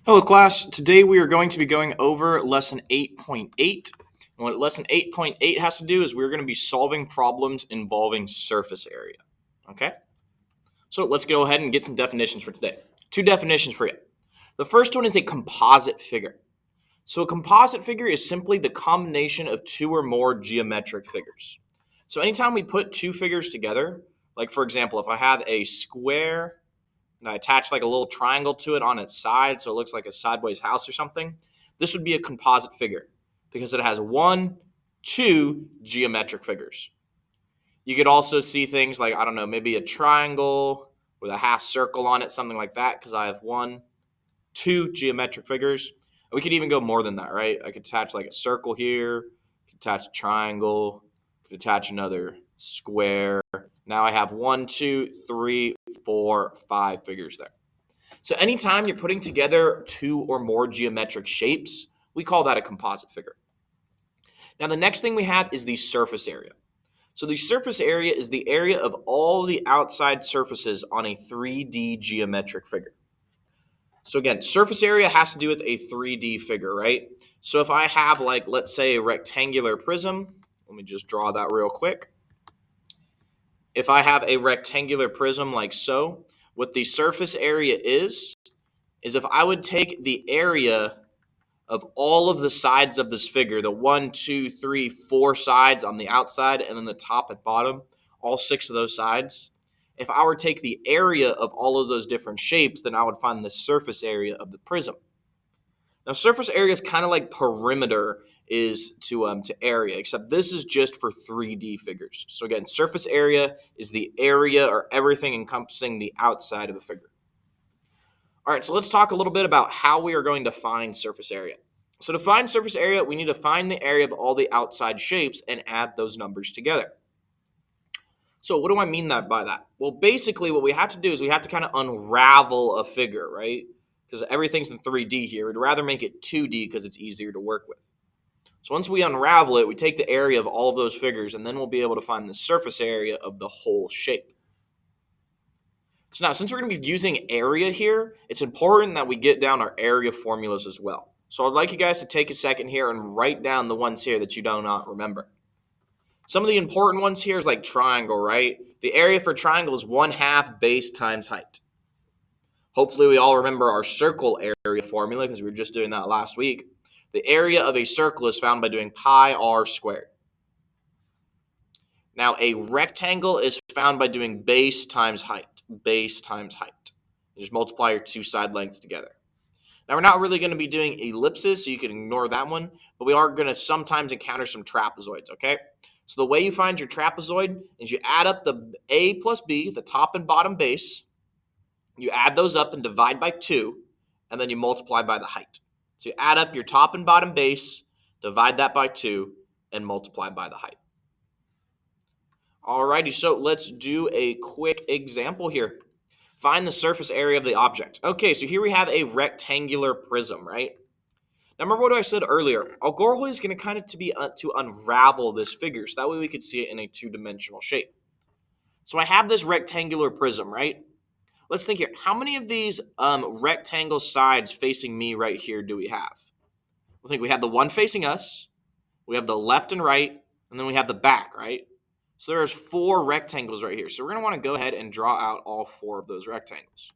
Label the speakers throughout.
Speaker 1: Hello, class. Today we are going to be going over lesson 8.8. And what lesson 8.8 has to do is we're going to be solving problems involving surface area. Okay? So let's go ahead and get some definitions for today. Two definitions for you. The first one is a composite figure. So a composite figure is simply the combination of two or more geometric figures. So anytime we put two figures together, like for example, if I have a square and I attach like a little triangle to it on its side so it looks like a sideways house or something, this would be a composite figure because it has two geometric figures. You could also see things like, I don't know, maybe a triangle with a half circle on it, something like that, because I have two geometric figures. We could even go more than that, right? I could attach like a circle here, could attach a triangle, could attach another square. Now I have 1, 2, 3, 4, 5 figures there. So anytime you're putting together two or more geometric shapes, we call that a composite figure. Now the next thing we have is the surface area. So the surface area is the area of all the outside surfaces on a 3D geometric figure. So again, surface area has to do with a 3D figure, right? So if I have like, let's say a rectangular prism, let me just draw that real quick. If I have a rectangular prism like so, what the surface area is if I would take the area of all of the sides of this figure, the 1, 2, 3, 4 sides on the outside, and then the top and bottom, all 6 of those sides. If I were to take the area of all of those different shapes, then I would find the surface area of the prism. Now, surface area is kind of like perimeter is to area, except this is just for 3D figures. So again, surface area is the area or everything encompassing the outside of a figure. All right, so let's talk a little bit about how we are going to find surface area. So to find surface area, we need to find the area of all the outside shapes and add those numbers together. So what do I mean by that? Well, basically what we have to do is we have to kind of unravel a figure, right? Because everything's in 3D here. We'd rather make it 2D because it's easier to work with. So once we unravel it, we take the area of all of those figures, and then we'll be able to find the surface area of the whole shape. So now, since we're going to be using area here, it's important that we get down our area formulas as well. So I'd like you guys to take a second here and write down the ones here that you do not remember. Some of the important ones here is like triangle, right? The area for triangle is 1/2 base times height. Hopefully we all remember our circle area formula because we were just doing that last week. The area of a circle is found by doing pi r squared. Now a rectangle is found by doing base times height. Base times height. You just multiply your two side lengths together. Now, we're not really going to be doing ellipses, so you can ignore that one, but we are going to sometimes encounter some trapezoids, okay? So the way you find your trapezoid is you add up the A plus B, the top and bottom base, you add those up and divide by 2, and then you multiply by the height. So you add up your top and bottom base, divide that by 2, and multiply by the height. Alrighty, so let's do a quick example here. Find the surface area of the object. Okay, so here we have a rectangular prism, right? Now remember what I said earlier. Our goal is going to kind of to unravel this figure, so that way we could see it in a two-dimensional shape. So I have this rectangular prism, right? Let's think here. How many of these rectangle sides facing me right here do we have? I think we have the one facing us, we have the left and right, and then we have the back, right? So there's 4 rectangles right here. So we're going to want to go ahead and draw out all 4 of those rectangles.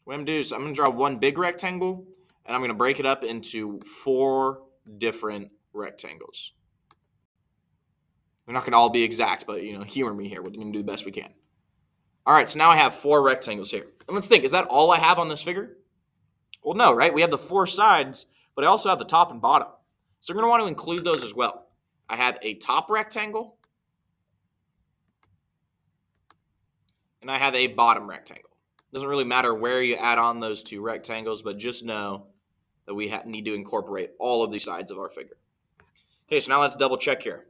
Speaker 1: What I'm going to do is I'm going to draw one big rectangle, and I'm going to break it up into 4 different rectangles. They're not going to all be exact, but humor me here. We're going to do the best we can. All right, so now I have 4 rectangles here. And let's think, is that all I have on this figure? Well, no, right? We have the 4 sides, but I also have the top and bottom. So we're going to want to include those as well. I have a top rectangle, and I have a bottom rectangle. Doesn't really matter where you add on those 2 rectangles, but just know that we need to incorporate all of the sides of our figure. Okay, so now let's double check here.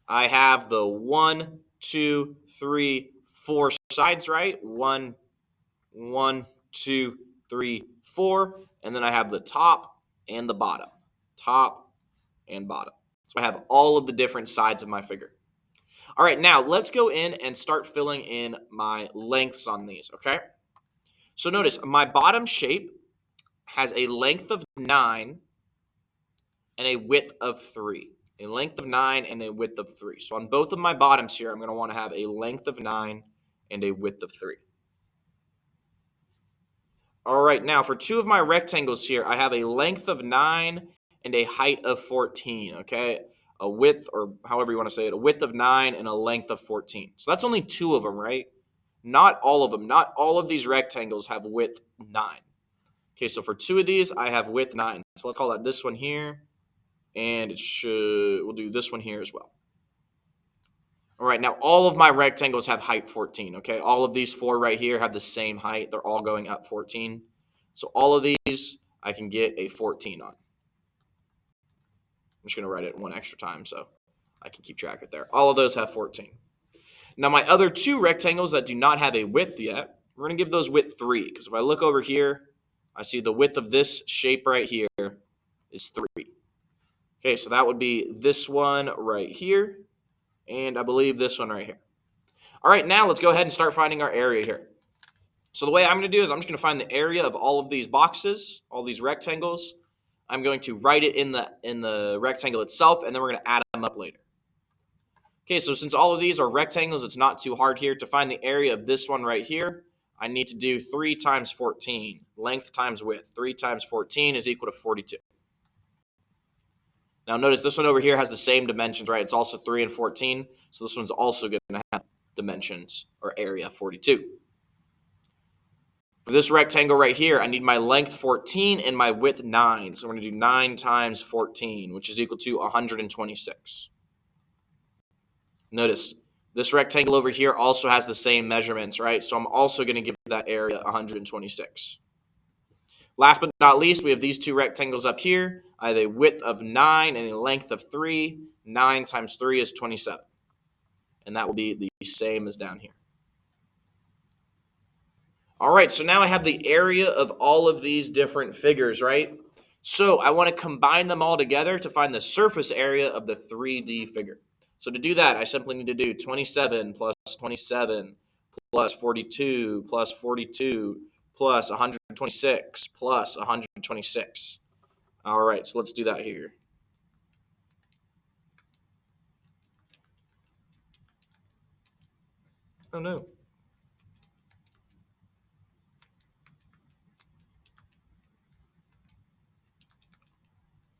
Speaker 1: I have the 1, 2, 3, 4 sides, right? 1, 2, 3, 4, and then I have the top and the bottom. Top and bottom. So I have all of the different sides of my figure. All right, now let's go in and start filling in my lengths on these, okay? So notice my bottom shape has a length of 9 and a width of 3. A length of 9 and a width of 3. So on both of my bottoms here, I'm going to want to have a length of 9 and a width of 3. All right, now for two of my rectangles here, I have a length of 9 and a height of 14, okay? A width, or however you want to say it, a width of 9 and a length of 14. So that's only two of them, right? Not all of them. Not all of these rectangles have width 9. Okay, so for two of these, I have width 9. So let's call that this one here, and we'll do this one here as well. All right, now all of my rectangles have height 14, okay? All of these four right here have the same height. They're all going up 14. So all of these, I can get a 14 on. I'm just going to write it one extra time so I can keep track of it there. All of those have 14. Now my other two rectangles that do not have a width yet, we're going to give those width 3, because if I look over here, I see the width of this shape right here is 3. Okay, so that would be this one right here, and I believe this one right here. All right, now let's go ahead and start finding our area here. So the way I'm going to do is I'm just going to find the area of all of these boxes, all these rectangles. I'm going to write it in the rectangle itself, and then we're going to add them up later. Okay, so since all of these are rectangles, it's not too hard here. To find the area of this one right here, I need to do 3 times 14, length times width. 3 times 14 is equal to 42. Now notice this one over here has the same dimensions, right? It's also 3 and 14, so this one's also going to have dimensions, or area, 42. For this rectangle right here, I need my length 14 and my width 9. So we're going to do 9 times 14, which is equal to 126. Notice this rectangle over here also has the same measurements, right? So I'm also going to give that area 126. Last but not least, we have these two rectangles up here. I have a width of 9 and a length of 3. 9 times 3 is 27. And that will be the same as down here. All right, so now I have the area of all of these different figures, right? So I want to combine them all together to find the surface area of the 3D figure. So to do that, I simply need to do 27 plus 27 plus 42 plus 42 plus 126 plus 126. All right, so let's do that here. Oh, no.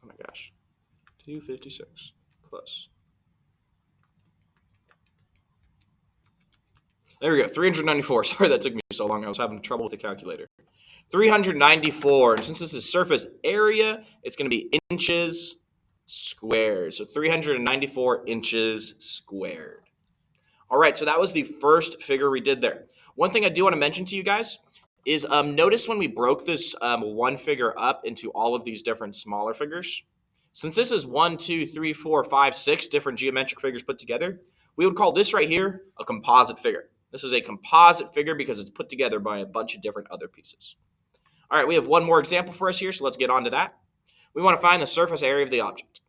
Speaker 1: Oh, my gosh. 256 plus. There we go, 394. Sorry that took me so long. I was having trouble with the calculator. 394, and since this is surface area, it's going to be inches squared. So 394 inches squared. All right, so that was the first figure we did there. One thing I do want to mention to you guys is notice when we broke this one figure up into all of these different smaller figures. Since this is 1, 2, 3, 4, 5, 6 different geometric figures put together, we would call this right here a composite figure. This is a composite figure because it's put together by a bunch of different other pieces. All right, we have one more example for us here, so let's get on to that. We want to find the surface area of the object.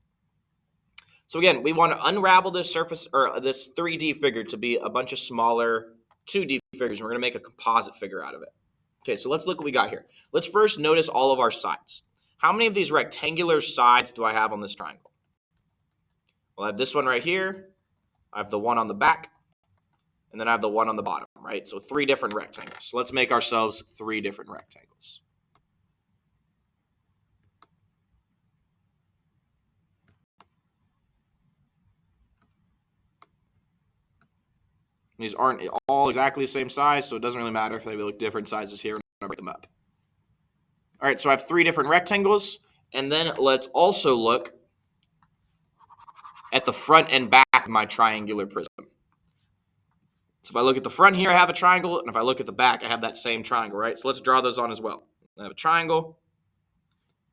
Speaker 1: So again, we want to unravel this surface, or this 3D figure, to be a bunch of smaller 2D figures. We're going to make a composite figure out of it. Okay, so let's look what we got here. Let's first notice all of our sides. How many of these rectangular sides do I have on this triangle? Well, I have this one right here. I have the one on the back. And then I have the one on the bottom, right? So 3 different rectangles. So let's make ourselves 3 different rectangles. These aren't all exactly the same size, so it doesn't really matter if they look different sizes here. I'm going to break them up. All right, so I have 3 different rectangles. And then let's also look at the front and back of my triangular prism. So if I look at the front here, I have a triangle, and if I look at the back, I have that same triangle, right? So let's draw those on as well. I have a triangle,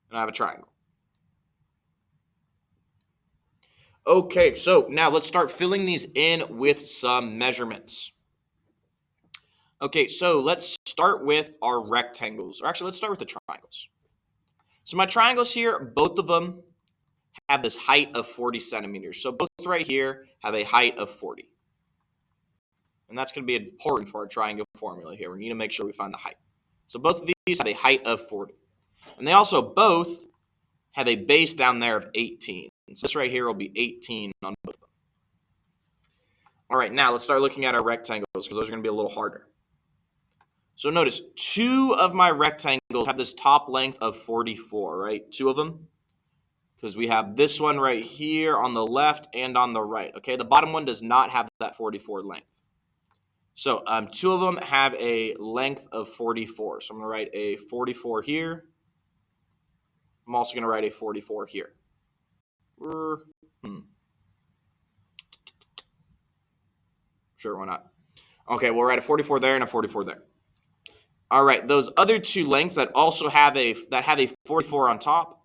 Speaker 1: and I have a triangle. Okay, so now let's start filling these in with some measurements. Okay, so let's start with our rectangles. Or actually, let's start with the triangles. So my triangles here, both of them have this height of 40 centimeters. So both right here have a height of 40. And that's going to be important for our triangle formula here. We need to make sure we find the height. So both of these have a height of 40. And they also both have a base down there of 18. So this right here will be 18 on both of them. All right, now let's start looking at our rectangles because those are going to be a little harder. So notice 2 of my rectangles have this top length of 44, right? 2 of them. Because we have this one right here on the left and on the right. Okay, the bottom one does not have that 44 length. So 2 of them have a length of 44. So I'm going to write a 44 here. I'm also going to write a 44 here. Sure, why not? Okay, we'll write a 44 there and a 44 there. All right, those other 2 lengths that also have a 44 on top,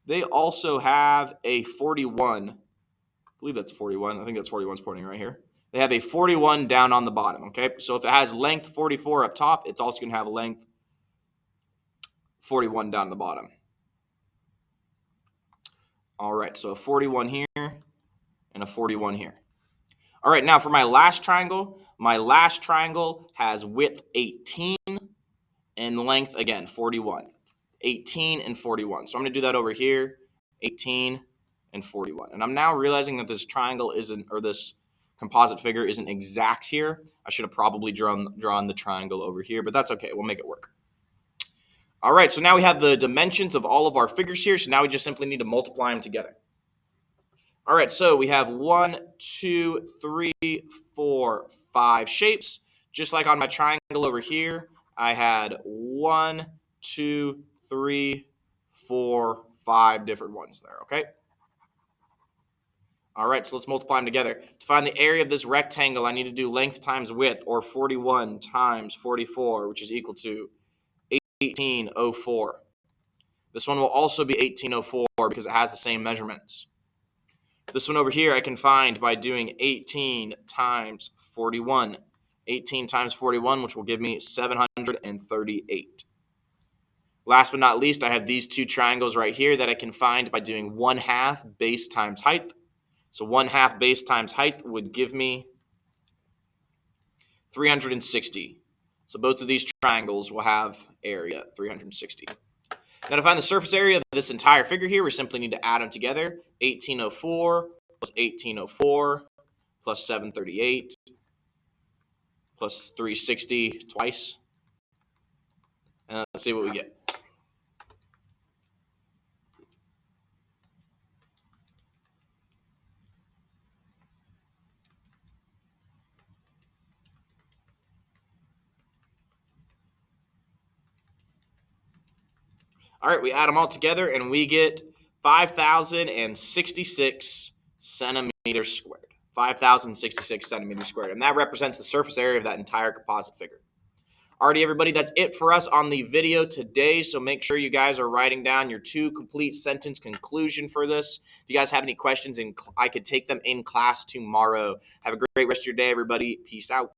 Speaker 1: they also have a 41. I believe that's 41. I think that's 41's pointing right here. They have a 41 down on the bottom, okay? So if it has length 44 up top, it's also going to have a length 41 down the bottom. All right, so a 41 here and a 41 here. All right, now for my last triangle has width 18 and length, again, 41. 18 and 41. So I'm going to do that over here, 18 and 41. And I'm now realizing that this triangle isn't, or this composite figure isn't exact here. I should have probably drawn the triangle over here, but that's okay. We'll make it work. All right, so now we have the dimensions of all of our figures here. So now we just simply need to multiply them together. All right, so we have 1, 2, 3, 4, 5 shapes. Just like on my triangle over here, I had 1, 2, 3, 4, 5 different ones there, okay? All right, so let's multiply them together. To find the area of this rectangle, I need to do length times width, or 41 times 44, which is equal to 1804. This one will also be 1804 because it has the same measurements. This one over here I can find by doing 18 times 41. 18 times 41, which will give me 738. Last but not least, I have these 2 triangles right here that I can find by doing 1/2 base times height. So 1/2 base times height would give me 360. So both of these triangles will have area 360. Now to find the surface area of this entire figure here, we simply need to add them together. 1804 plus 1804 plus 738 plus 360 twice. And let's see what we get. All right, we add them all together and we get 5,066 centimeters squared. 5,066 centimeters squared. And that represents the surface area of that entire composite figure. Alrighty, everybody, that's it for us on the video today. So make sure you guys are writing down your 2 complete sentence conclusion for this. If you guys have any questions, I could take them in class tomorrow. Have a great rest of your day, everybody. Peace out.